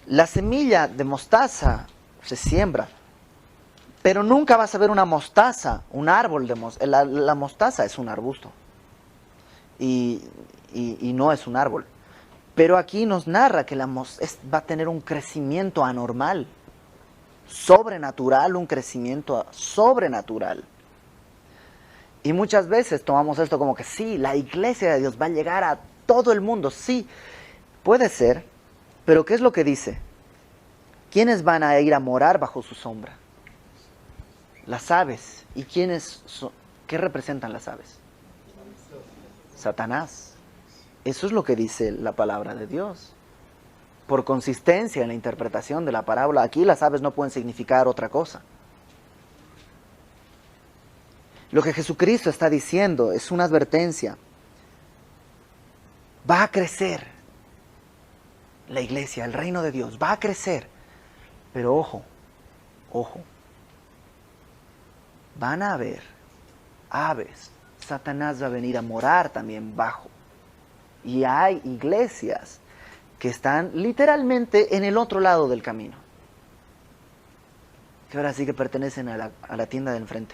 La semilla de mostaza se siembra, pero nunca vas a ver una mostaza, un árbol de mostaza. La mostaza es un arbusto y no es un árbol. Pero aquí nos narra que va a tener un crecimiento anormal, sobrenatural, un crecimiento sobrenatural. Y muchas veces tomamos esto como que sí, la iglesia de Dios va a llegar a todo el mundo. Sí, puede ser, pero ¿qué es lo que dice? ¿Quiénes van a ir a morar bajo su sombra? Las aves. ¿Y qué representan las aves? Satanás. Eso es lo que dice la palabra de Dios. Por consistencia en la interpretación de la parábola, aquí las aves no pueden significar otra cosa. Lo que Jesucristo está diciendo es una advertencia. Va a crecer la iglesia, el reino de Dios, va a crecer. Pero ojo, van a haber aves. Satanás va a venir a morar también bajo. Y hay iglesias que están literalmente en el otro lado del camino. Que ahora sí que pertenecen a la tienda del enfrente.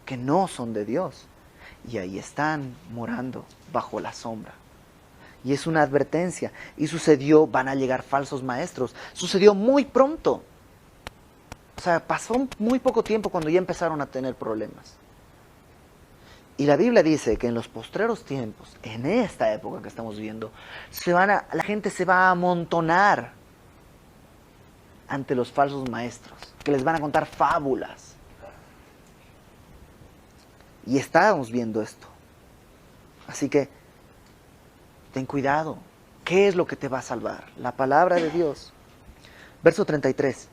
Que no son de Dios. Y ahí están morando bajo la sombra. Y es una advertencia. Y sucedió, van a llegar falsos maestros. Sucedió muy pronto. O sea, pasó muy poco tiempo cuando ya empezaron a tener problemas. Y la Biblia dice que en los postreros tiempos, en esta época que estamos viviendo, la gente se va a amontonar ante los falsos maestros, que les van a contar fábulas. Y estábamos viendo esto. Así que, ten cuidado. ¿Qué es lo que te va a salvar? La palabra de Dios. Verso 33.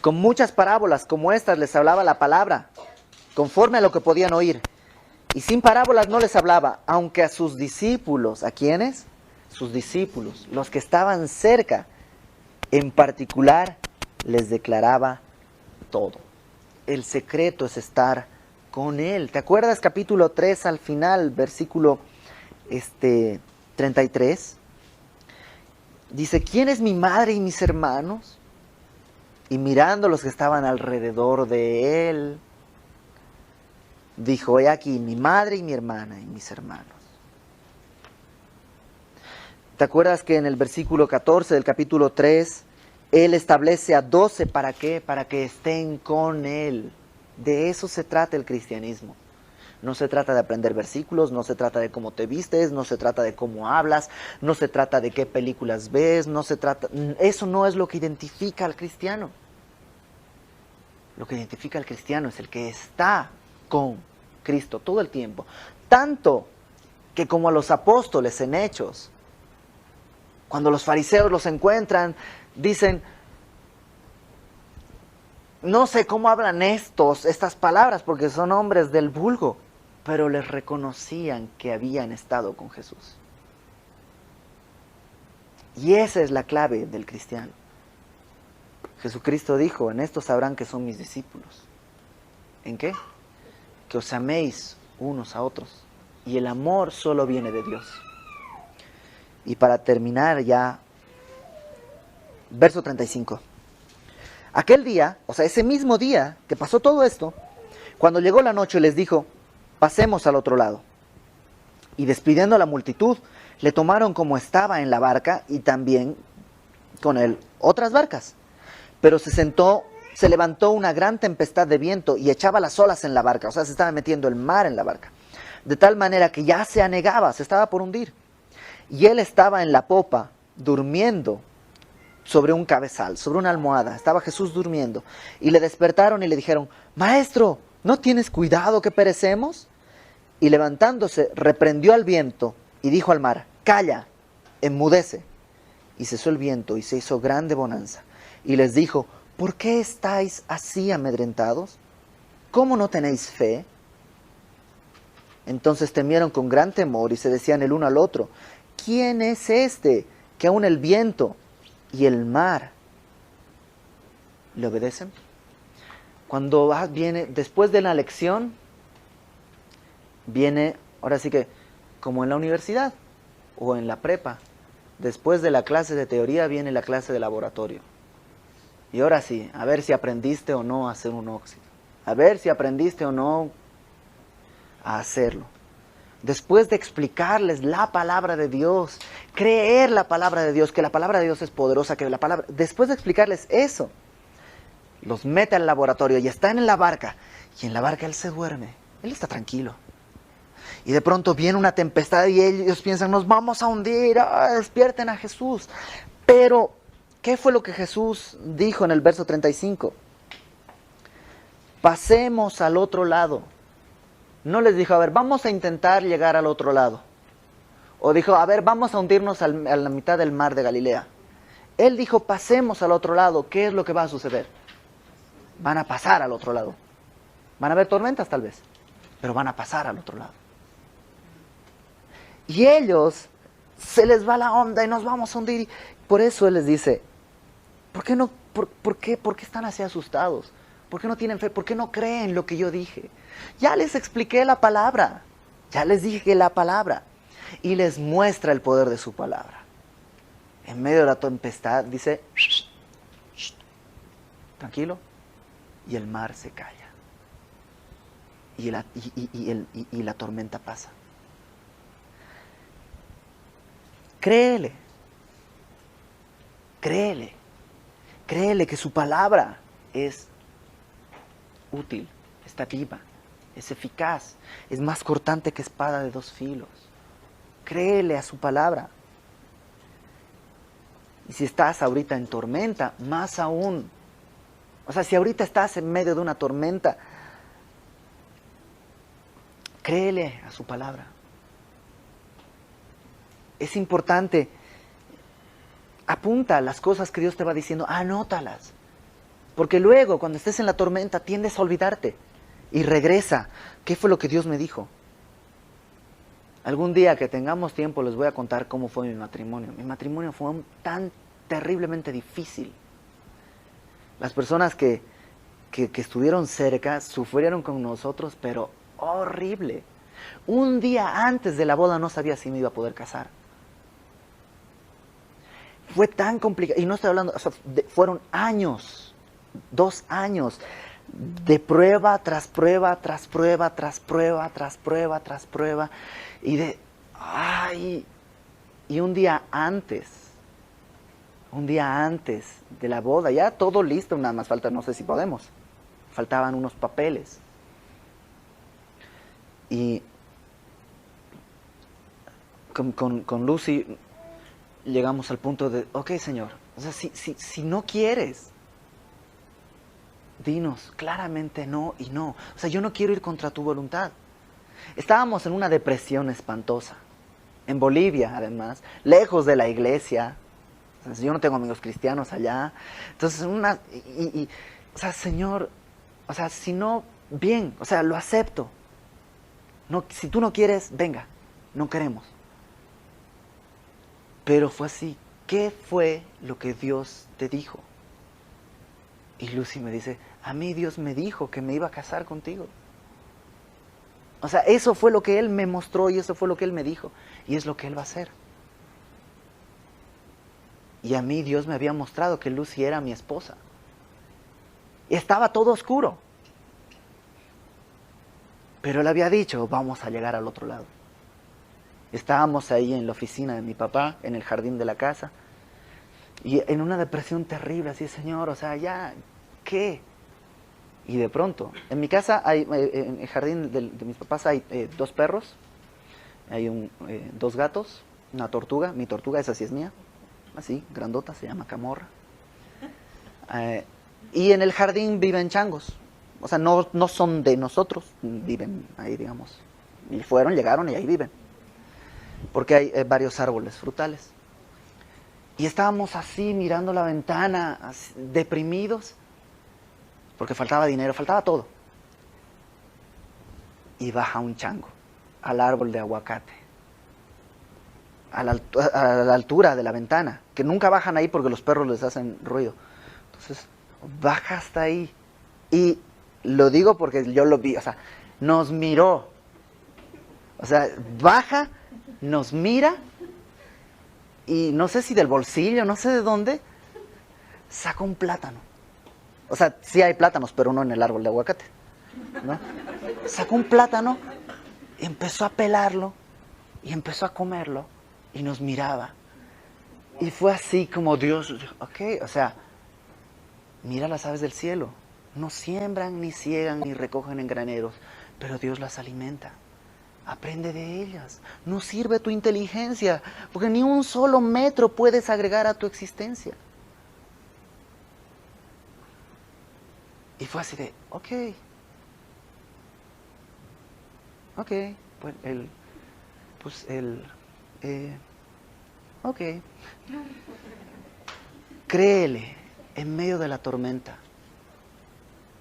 Con muchas parábolas como estas les hablaba la palabra, conforme a lo que podían oír. Y sin parábolas no les hablaba, aunque a sus discípulos, ¿a quiénes? Sus discípulos, los que estaban cerca, en particular, les declaraba todo. El secreto es estar con Él. ¿Te acuerdas capítulo 3 al final, versículo 33? Dice, ¿quién es mi madre y mis hermanos? Y mirando los que estaban alrededor de Él, dijo, he aquí mi madre y mi hermana y mis hermanos. ¿Te acuerdas que en el versículo 14 del capítulo 3, Él establece a 12 para qué? Para que estén con Él. De eso se trata el cristianismo. No se trata de aprender versículos, no se trata de cómo te vistes, no se trata de cómo hablas, no se trata de qué películas ves, eso no es lo que identifica al cristiano. Lo que identifica al cristiano es el que está con Cristo todo el tiempo. Tanto que como a los apóstoles en Hechos, cuando los fariseos los encuentran, dicen, no sé cómo hablan estas palabras porque son hombres del vulgo, pero les reconocían que habían estado con Jesús. Y esa es la clave del cristiano. Jesucristo dijo, en esto sabrán que son mis discípulos. ¿En qué? Que os améis unos a otros. Y el amor solo viene de Dios. Y para terminar ya, verso 35. Aquel día, o sea, ese mismo día que pasó todo esto, cuando llegó la noche les dijo, pasemos al otro lado. Y despidiendo a la multitud, le tomaron como estaba en la barca y también con él otras barcas. Pero se levantó una gran tempestad de viento y echaba las olas en la barca, o sea, se estaba metiendo el mar en la barca, de tal manera que ya se anegaba, se estaba por hundir. Y él estaba en la popa, durmiendo sobre un cabezal, sobre una almohada. Estaba Jesús durmiendo. Y le despertaron y le dijeron, Maestro, ¿no tienes cuidado que perecemos? Y levantándose, reprendió al viento y dijo al mar, calla, enmudece. Y cesó el viento y se hizo grande bonanza. Y les dijo, ¿por qué estáis así amedrentados? ¿Cómo no tenéis fe? Entonces temieron con gran temor y se decían el uno al otro, ¿quién es este que aun el viento y el mar le obedecen? Cuando viene, después de la lección, viene, ahora sí que, como en la universidad o en la prepa, después de la clase de teoría viene la clase de laboratorio. Y ahora sí, a ver si aprendiste o no a hacer un óxido. A ver si aprendiste o no a hacerlo. Después de explicarles la palabra de Dios, creer la palabra de Dios, que la palabra de Dios es poderosa, que la palabra, después de explicarles eso, los mete al laboratorio y están en la barca. Y en la barca él se duerme, él está tranquilo. Y de pronto viene una tempestad y ellos piensan, nos vamos a hundir, despierten a Jesús. Pero, ¿qué fue lo que Jesús dijo en el verso 35? Pasemos al otro lado. No les dijo, a ver, vamos a intentar llegar al otro lado. O dijo, a ver, vamos a hundirnos a la mitad del mar de Galilea. Él dijo, pasemos al otro lado. ¿Qué es lo que va a suceder? Van a pasar al otro lado. Van a haber tormentas tal vez, pero van a pasar al otro lado. Y ellos, se les va la onda y nos vamos a hundir. Por eso Él les dice, ¿por qué no, por qué están así asustados? ¿Por qué no tienen fe? ¿Por qué no creen lo que yo dije? Ya les expliqué la palabra. Ya les dije la palabra. Y les muestra el poder de su palabra. En medio de la tempestad dice, shh, shh, tranquilo. Y el mar se calla. Y la tormenta pasa. Créele. Créele. Créele que su palabra es útil, está viva, es eficaz, es más cortante que espada de dos filos. Créele a su palabra. Y si estás ahorita en tormenta, más aún. O sea, si ahorita estás en medio de una tormenta, créele a su palabra. Es importante. Apunta las cosas que Dios te va diciendo, anótalas. Porque luego, cuando estés en la tormenta, tiendes a olvidarte. Y regresa. ¿Qué fue lo que Dios me dijo? Algún día que tengamos tiempo les voy a contar cómo fue mi matrimonio. Mi matrimonio fue tan terriblemente difícil. Las personas que estuvieron cerca sufrieron con nosotros, pero horrible. Un día antes de la boda no sabía si me iba a poder casar. Fue tan complicado. Y no estoy hablando, o sea, fueron años, 2 años de prueba tras prueba, tras prueba, tras prueba, tras prueba, tras prueba. Y un día antes de la boda, ya todo listo, nada más falta, no sé si podemos, faltaban unos papeles. Y con Lucy llegamos al punto de, ok, Señor, o sea, si no quieres, dinos claramente no y no. O sea, yo no quiero ir contra tu voluntad. Estábamos en una depresión espantosa, en Bolivia además, lejos de la iglesia. O sea, yo no tengo amigos cristianos allá. Entonces, o sea, Señor, o sea, si no, bien, o sea, lo acepto. No, si tú no quieres, venga, no queremos. Pero fue así. ¿Qué fue lo que Dios te dijo? Y Lucy me dice, a mí Dios me dijo que me iba a casar contigo. O sea, eso fue lo que Él me mostró y eso fue lo que Él me dijo. Y es lo que Él va a hacer. Y a mí Dios me había mostrado que Lucy era mi esposa. Y estaba todo oscuro. Pero Él había dicho, vamos a llegar al otro lado. Estábamos ahí en la oficina de mi papá, en el jardín de la casa. Y en una depresión terrible, así, Señor, o sea, ya, ¿qué? Y de pronto, en mi casa, hay, en el jardín de mis papás hay 2 perros, hay 2 gatos, una tortuga. Mi tortuga, esa sí es mía, así, grandota, se llama Camorra. Y en el jardín viven changos. O sea, no son de nosotros, viven ahí, digamos. Y llegaron y ahí viven. Porque hay varios árboles frutales. Y estábamos así mirando la ventana, así, deprimidos, porque faltaba dinero, faltaba todo. Y baja un chango al árbol de aguacate, a la altura de la ventana, que nunca bajan ahí porque los perros les hacen ruido. Entonces, baja hasta ahí. Y lo digo porque yo lo vi, o sea, nos miró. O sea, baja, nos mira, y no sé si del bolsillo, no sé de dónde, saca un plátano. O sea, sí hay plátanos, pero no en el árbol de aguacate, ¿no? Sacó un plátano, empezó a pelarlo, y empezó a comerlo, y nos miraba. Y fue así como Dios, ok, o sea, mira las aves del cielo. No siembran, ni ciegan, ni recogen en graneros, pero Dios las alimenta. Aprende de ellas. No sirve tu inteligencia, porque ni un solo metro puedes agregar a tu existencia. Y fue así de, ok, ok. Créele en medio de la tormenta.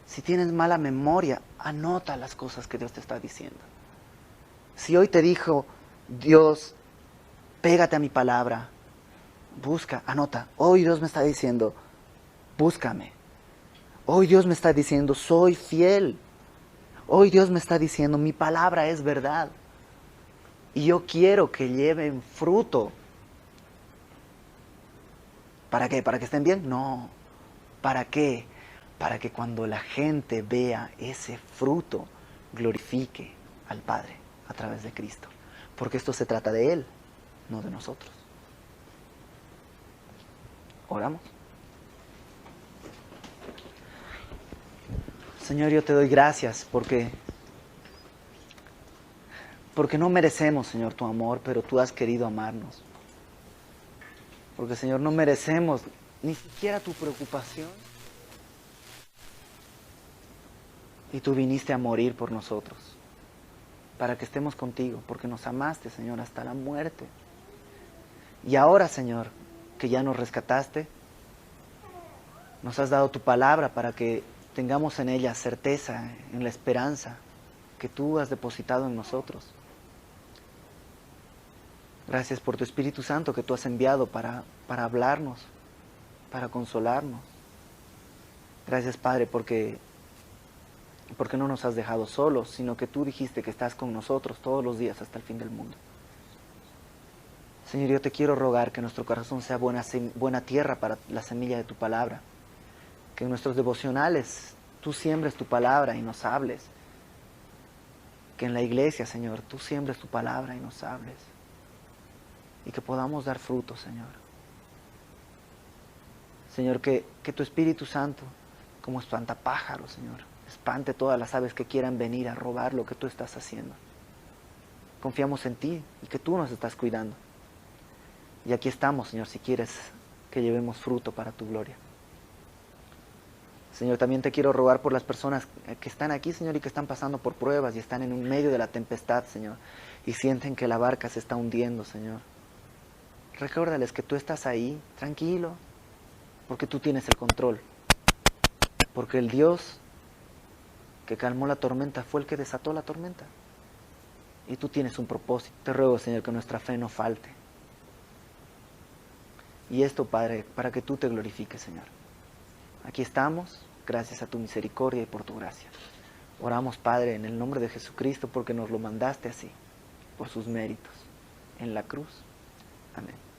Si tienes mala memoria, anota las cosas que Dios te está diciendo. Si hoy te dijo Dios, pégate a mi palabra, busca, anota. Hoy Dios me está diciendo, búscame. Hoy Dios me está diciendo, soy fiel. Hoy Dios me está diciendo, mi palabra es verdad. Y yo quiero que lleven fruto. ¿Para qué? ¿Para que estén bien? No. ¿Para qué? Para que cuando la gente vea ese fruto, glorifique al Padre a través de Cristo. Porque esto se trata de Él, no de nosotros. Oramos. Señor, yo te doy gracias porque no merecemos, Señor, tu amor, pero tú has querido amarnos. Porque, Señor, no merecemos ni siquiera tu preocupación. Y tú viniste a morir por nosotros, para que estemos contigo, porque nos amaste, Señor, hasta la muerte. Y ahora, Señor, que ya nos rescataste, nos has dado tu palabra para que tengamos en ella certeza, en la esperanza que tú has depositado en nosotros. Gracias por tu Espíritu Santo que tú has enviado para hablarnos, para consolarnos. Gracias, Padre, porque no nos has dejado solos, sino que tú dijiste que estás con nosotros todos los días hasta el fin del mundo. Señor, yo te quiero rogar que nuestro corazón sea buena tierra para la semilla de tu palabra. Que en nuestros devocionales tú siembres tu palabra y nos hables. Que en la iglesia, Señor, tú siembres tu palabra y nos hables. Y que podamos dar fruto, Señor. Señor, que tu Espíritu Santo, como espantapájaros, Señor, espante todas las aves que quieran venir a robar lo que tú estás haciendo. Confiamos en ti y que tú nos estás cuidando. Y aquí estamos, Señor, si quieres que llevemos fruto para tu gloria. Señor, también te quiero rogar por las personas que están aquí, Señor, y que están pasando por pruebas y están en medio de la tempestad, Señor, y sienten que la barca se está hundiendo, Señor. Recuérdales que tú estás ahí, tranquilo, porque tú tienes el control. Porque el Dios que calmó la tormenta fue el que desató la tormenta. Y tú tienes un propósito. Te ruego, Señor, que nuestra fe no falte. Y esto, Padre, para que tú te glorifiques, Señor. Aquí estamos, gracias a tu misericordia y por tu gracia. Oramos, Padre, en el nombre de Jesucristo, porque nos lo mandaste así, por sus méritos, en la cruz. Amén.